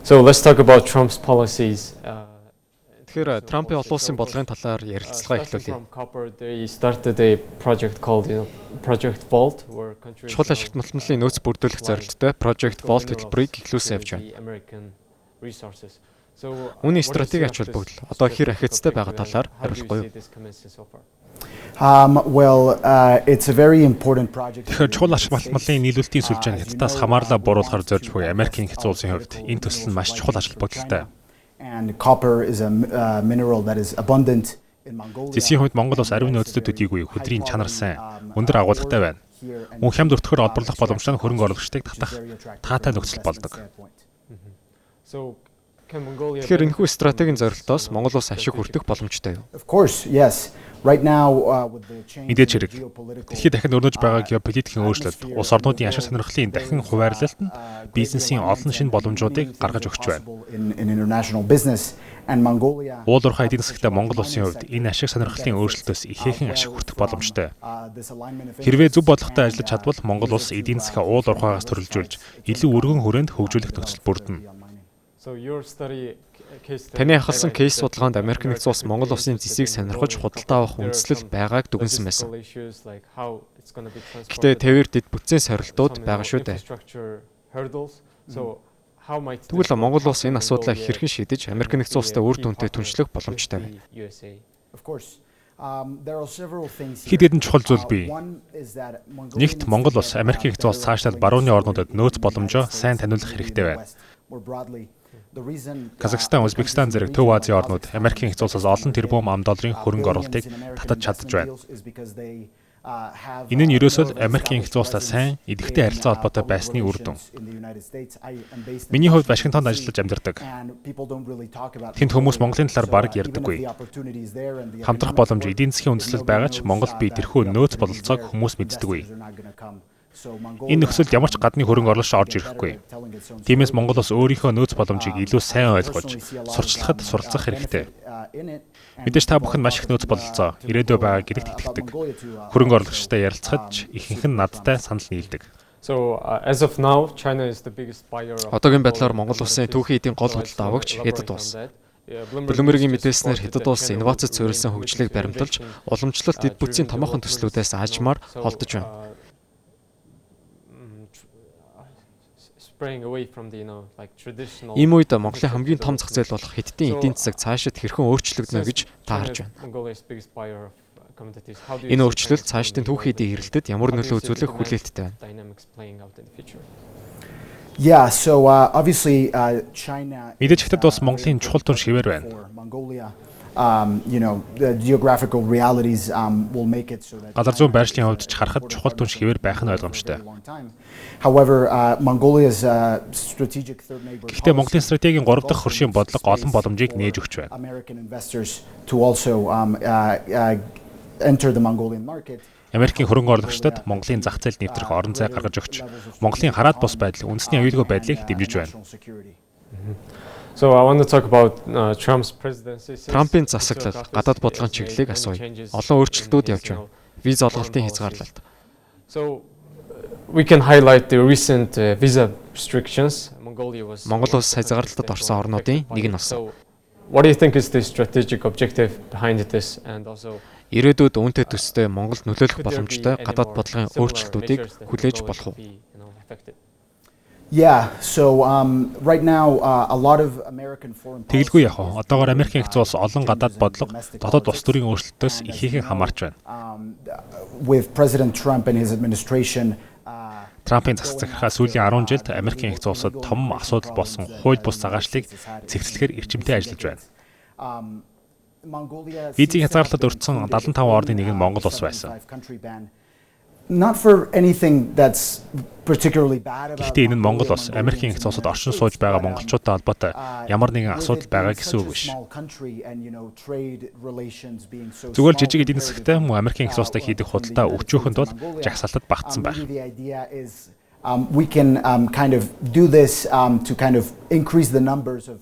So let's talk about Trump's policies. Тэгэхээр Трампын олон улсын бодлогын талаар ярилцлага эхлүүлье. From copper, they started a project called Project Vault, where countries Чухал ашигт малтмлын нөөц бүрдүүлэх зорилттой Project Vault хөтөлбөрийг эхлүүлсэн явж байна. Үүний стратеги ач холбогдол одоо хэр ахицтай байгаа талаар хариулахгүй юу? It's a very important project. Тэгэхээр чухал ашиг малтмлын нийлүүлэлтийн сүлжээн хятадаас хамаарлаа бууруулахар зорж буй Америкийн хэцүү улсын хувьд энэ төсөл нь маш чухал ач холбогдолтой. And copper is a mineral that is abundant in Mongolia. Зэсийн хувьд Монгол улс ариун нөөцөд төдийгүй хөдрийн чанар сайн, өндөр агуулгатай байна. Мөн хямд өртгөхөөр олборлох боломжтой хөрөнгө оруулагчдыг татах таатай нөхцөл болдог. Тэгэхээр энэхүү стратегийн зорилтоос Монгол улс ашиг хүртэх боломжтой юу? Of course, yes. Right now with the change Мэдээж хэрэг. Дэлхийд дахин өрнөж байгаа геополитикийн өөрчлөлт, улс орнуудын ашиг сонирхлын дахин хуваарлалт нь бизнесийн олон шинэ боломжуудыг гаргаж өгч байна. in international business and Mongolia. Уул уурхай эдийн засагтай Монгол улсын хувьд энэ ашиг сонирхлын өөрчлөлтөөс ихээхэн ашиг хүртэх боломжтой. This alignment of Хэрвээ зөв бодлоготой ажиллаж чадвал Монгол улс эдийн засгаа уул уурхайгаас төрөлжүүлж илүү өргөн хүрээнд хөгжүүлэх нөхцөл бүрдэнэ. So your study case Таны хахалсан кейс судалгаанд Америк нэгдсэн улс Монгол улсын зэсийг сонирхож худалдаа авах үндслэл байгааг дүгнсэн байсан. Гэхдээ тэвэр дэд бүтцийн сорилтууд байгаа шүү дээ. Тэгвэл Монгол улс энэ асуудлаа хэрхэн шийдэж Америк нэгдсэн улстай үр дүнтэй түншлэх боломжтой вэ? of course. There are several things. Хэд хэдэн чухал зүйл бий. One is that Нэгт Монгол улс Америкийн хэцүү улс цаашлаад барууны орнуудад нөөц боломжоо сайн таниулах хэрэгтэй байна. More broadly, the reason Казахстан, Узбекистан зэрэг Төв Азийн орнууд Америкийн хэцүү улсаас олон тэрбум $, хөрөнгө оруулалтыг татаж чадж байна. Энэ нь ерөөсөө Америкийн хэцүү улстай сайн, идэвхтэй харилцаа холбоотой байсны үр дүн. Миний хувьд Вашингтонд ажиллаж амьдардаг. Тэнд хүмүүс Монголын талаар бараг ярьдаггүй. Хамтрах боломж эдийн засгийн үндэслэл байгаа ч Монголд бий тэрхүү нөөц бололцоог хүмүүс мэддэггүй. Энэ нөхцөлд ямар ч гадны хөрөнгө оруулагч орж ирэхгүй. Тиймээс Монгол улс өөрийнхөө нөөц боломжийг илүү сайн ойлгож, сурчлахад суралцах хэрэгтэй. Мэдээж та бүхэн маш их нөөц бололцоо, ирээдүй байгаа гэдэгт итгэдэг. Хөрөнгө оруулагчтай ярилцахад ихэнх нь надтай санал нийлдэг. So as of now, China is the biggest buyer of Одоогийн байдлаар Монгол улсын түүхийн эдийн гол худалдаа авагч Хятад улс. Bloomberg-ийн мэдээлснээр Хятад улс инновацид суурилсан хөгжлийг баримталж, уламжлалт дэд бүтцийн томоохон төслүүдээс ажмаар холдож байна. Ийм үед Монголын хамгийн том зах зээл болох Хятадын эдийн засаг цаашид хэрхэн өөрчлөгдөнө гэж таарж байна. Энэ өөрчлөлт цаашдын түүхийн эдийн эрэлтэд ямар нөлөө үзүүлэх хүлээлттэй байна. Yeah, so obviously China Мэдээж Хятад улс Монголын чухал түнш хэвээр байна. Mongolia the geographical realities will make it so that Газар зүйн байршлын хувьд ч харахад чухал түнш хэвээр байх нь ойлгомжтой. However, Mongolia's strategic third neighbor Гэхдээ Монголын стратегийн 3 дахь хөршийн бодлого олон боломжийг нээж өгч байна. American investors to also enter the Mongolian market. Америкийн хөрөнгө оруулагчдад Монголын зах зээлд нэвтрэх орон зай гаргаж өгч, Монголын хараат бус байдал, үндэсний аюулгүй байдлыг дэмжиж байна. So I want to talk about Trump's presidency. Трампын засаглал, гадаад бодлогын чиглэлийг асууя. Олон өөрчлөлтүүд явж байна. Виз олголтын хязгаарлалт. So we can highlight the recent visa restrictions. Mongolia was Монгол улс хязгаарлалтад орсон орнуудын нэг нь болсон. What do you think is the strategic objective behind this and also Ирээдүйд үүнтэй төстэй Монголд нөлөөлөх боломжтой гадаад бодлогын өөрчлөлтүүдийг хүлээж болох уу? Yeah, so right now a lot of American foreign Тэгэлгүй яах вэ? Одоогоор Америкийн хэцүү улс олон гадаад бодлого, дотоод улс төрийн өөрчлөлтөөс ихээхэн хамаарч байна. With President Trump and his administration Трампын засаг захиргаа сүүлийн 10 жилд Америкийн хэцүү улсад том асуудал болсон хууль бус загаачлыг цэгцлэхээр эрчимтэй ажиллаж байна. Визийн хязгаарлалтад өртсөн 75 орны нэг нь Монгол улс байсан. Not for anything that's particularly bad about. Гэхдээ энэ нь Монгол улс Америкийн хэцүү улсад оршин сууж байгаа монголчуудтай холбоотой ямар нэгэн асуудал байгаа гэсэн үг биш. Зүгээр жижиг эдийн засагтай мөн Америкийн хэцүү улстай хийдэг худалдаа өчөөхөнд бол жагсаалтад багтсан байх. We can kind of do this to kind of increase the numbers of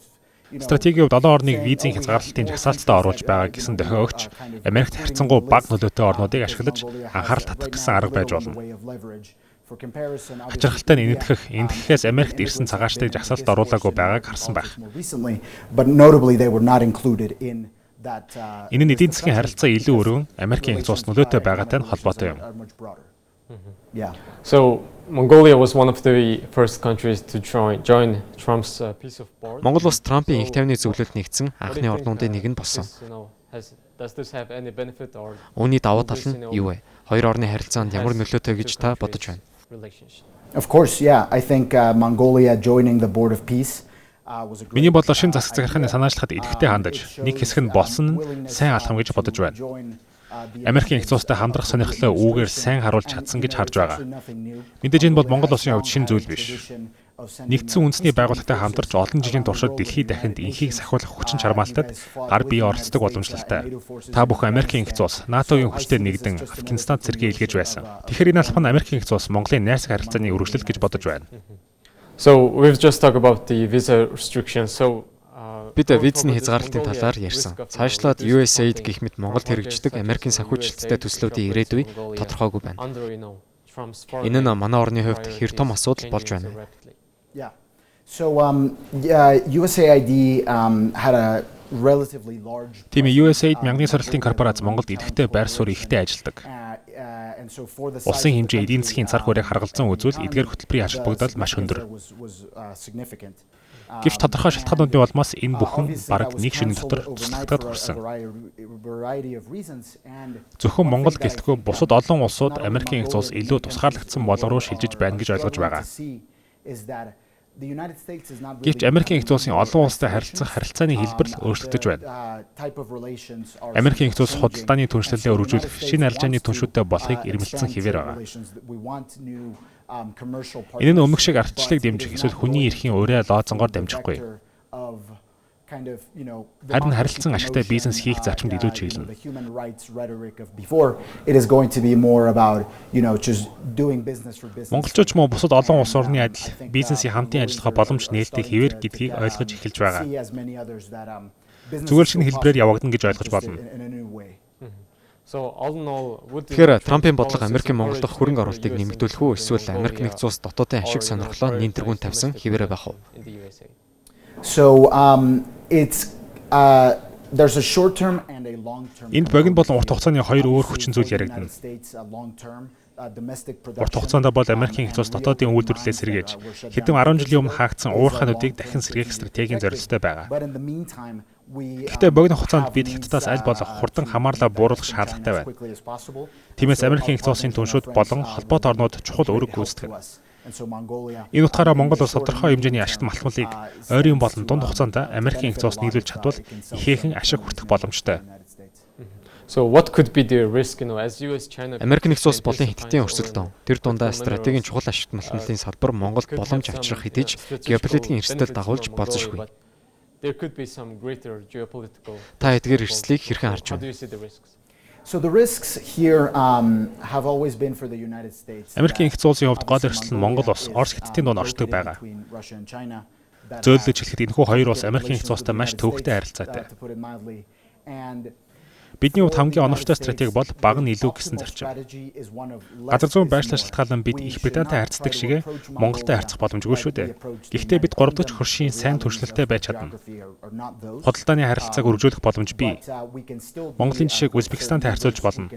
Стратегийн хувьд олон орныг визийн хязгаарлалтын жагсаалтад оруулж байгаа гэсэн дохио өгч Америкт харьцангуй бага нөлөөтэй орнуудыг ашиглаж анхаарал татах гэсэн арга байж болно. Хачирхалтай нь энэтхэхээс Америкт ирсэн цагаачтыг жагсаалтад оруулаагүй байгааг харсан байх. Энэ нь эдийн засгийн харилцаа илүү өргөн Америкийн Их Улс нөлөөтэй байгаатай нь холбоотой юм. So Mongolia was one of the first countries to join Trump's Peace of Board. Монгол улс Трампын их тайвны зөвлөлд нэгдсэн анхны орнуудын нэг нь болсон. Does this have any benefit or Үүний давуу тал нь юу вэ? Хоёр орны харилцаанд ямар нөлөөтэй гэж та бодож байна? Of course, yeah. I think Mongolia joining the Board of Peace was a great. Миний бодлоор шинэ засаг захиргааны санаачлахад идэвхтэй хандаж, нэг хэсэг нь болсон нь сайн алхам гэж бодож байна. Америкийн Их Улстай хамтрах сонирхлоо үүгээр сайн харуулж чадсан гэж харж байгаа. Мэдээж энэ бол Монгол улсын хувьд шинэ зүйл биш. Нэгдсэн үндэсний байгууллагатай хамтарч олон жилийн туршид дэлхийд дахинд инхийг сахиулах хүчин чармаалтад гар бие оролцдог боломжтой. Та бүхэн Америкийн Их Улс, НАТО-гийн хүчтэй нэгдэн Афганистанд цэргээ илгээж байсан. Тэгэхээр энэ алхам нь Америкийн Их Улс Монголын найрсаг харилцааны үргэлжлэл гэж бодож байна. So we've just talked about the visa restrictions. So Бид визний хязгаарлалтын талаар ярьсан. Цаашлаад USAID гэх мэт Монголд хэрэгждэг Америкийн санхүүжилттэй төслүүдийн ирээдүй тодорхойгүй байна. Энэ нь манай орны хувьд хэр том асуудал болж байна. Yeah. So USAID had a relatively large. Тийм USAID мянган сорилтын корпорац Монголд идэвхтэй байр суурь ихтэй ажилладаг. Улсын хэмжээ эдийн засгийн цар хүрээг харгалзан үзвэл эдгээр хөтөлбөрийн ач холбогдол маш өндөр. Гэвч тодорхой шалтгаануудын улмаас энэ бүхэн бараг нэг шөнийн дотор туслагдаад хүрсэн. Зөвхөн Монгол гэлтгүй бусад олон улсууд Америкийн Их Улс илүү тусгаарлагдсан болго руу шилжиж байна гэж ойлгож байгаа. Гэвч Америкийн Их Улсын олон улстай харилцах харилцааны хэлбэр л өөрчлөгдөж байна. Америкийн Их Улс худалдааны түншлэлээ өргөжүүлэх шинэ арилжааны түншүүдтэй болохыг ирмэлцсэн хэвээр байгаа. Энэ нь өмнөх шиг ардчлалыг дэмжих эсвэл хүний эрхийн ураа лоозонгоор дамжихгүй. Харин харилцан ашигтай бизнес хийх зарчимд илүү чиглэнэ. Монголчууд мөн бусад олон улс орны адил бизнесийн хамтын ажиллагаа боломж нээлттэй хэвээр гэдгийг ойлгож эхэлж байгаа. Зүгээр шинэ хэлбэрээр явагдана гэж ойлгож байна. Тэгэхээр Трампын бодлого Америкийн Монгол дахь хөрөнгө оруулалтыг нэмэгдүүлэх үү эсвэл Америк нэгдсэн улс дотоодын ашиг сонирхлоо нэмтэргүүн тавьсан хэвээрээ байх уу? So it's there's a short term and a long term. Энд богино болон урт хугацааны хоёр өөр хүчин зүйл яригдана. Урт хугацаанд бол Америкийн Их Улс дотоодын үйлдвэрлэлээ сэргээж хэдэн 10 жилийн өмнө хаагдсан уурхайнуудыг дахин сэргээх стратегийн зорилттой байгаа. Гэхдээ богино хугацаанд бид Хятадаас аль болох хурдан хамаарлаа бууруулах шаардлагатай байна. Тиймээс Америкийн Их Улсын түншүүд болон холбоот орнууд чухал үүрэг гүйцэтгэв. Энэ утгаараа Монгол улс тодорхой хэмжээний ашигт малтмалыг ойрын болон дунд хугацаанд Америкийн Их Улс нийлүүлж чадвал ихээхэн ашиг хүртэх боломжтой. So what could be the risk, as US China Америкийн Их Улс болон Хятадын өрсөлдөөн тэр дундаа стратегийн чухал ашигт малтмалын салбар Монголд боломж авчрах хэдиж геополитикийн эрсдэл дагуулж болзошгүй. There could be some greater geopolitical. Та эдгээр эрсдлийг хэрхэн харж байна? So the risks here have always been for the United States. Америкийн Их Улсын хувьд гол эрсдэл нь Монгол улс, Орос Хятадын дунд оршдог байгаа. Зөөлөж хэлэхэд энэхүү хоёр улс Америкийн Их Улстай маш төвөгтэй харилцаатай. Бидний хувьд хамгийн оновчтой стратеги бол баг нь илүү гэсэн зарчим. Газар зүйн байршлах шалтгаалan бид Их Британтай харьцдаг шигэ Монголтой харьцах боломжгүй шүү дээ. Гэхдээ бид 3 дахь хөршийн сайн түншлэлтэй байж чадна. Худалдааны харилцааг үргэлжлүүлэх боломж бий. Монголын жишээг Узбекистантай харьцуулж болно.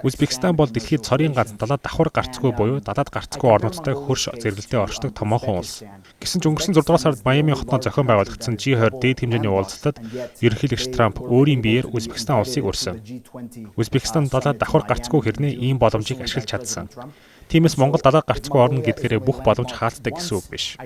Узбекистан бол дэлхийд цорын ганц далаад давхар гарцгүй буюу далаад гарцгүй орнуудтай хөрш зэрэглэлтэй оршдог томоохон улс. Гэсэн ч өнгөрсөн 6 дугаар сард Майами хотод зохион байгуулагдсан G20 дээд хэмжээний уулзалтад ерөнхийлөгч Трамп өөрийн биеэр Узбекистан улсыг урьсан. Узбекистан далаад давхар гарцгүй хэрнээ ийм боломжийг ашиглаж чадсан. Тиймээс Монгол далаад гарцгүй орно гэдгээрээ бүх боломж хаалттай гэсэн үг биш.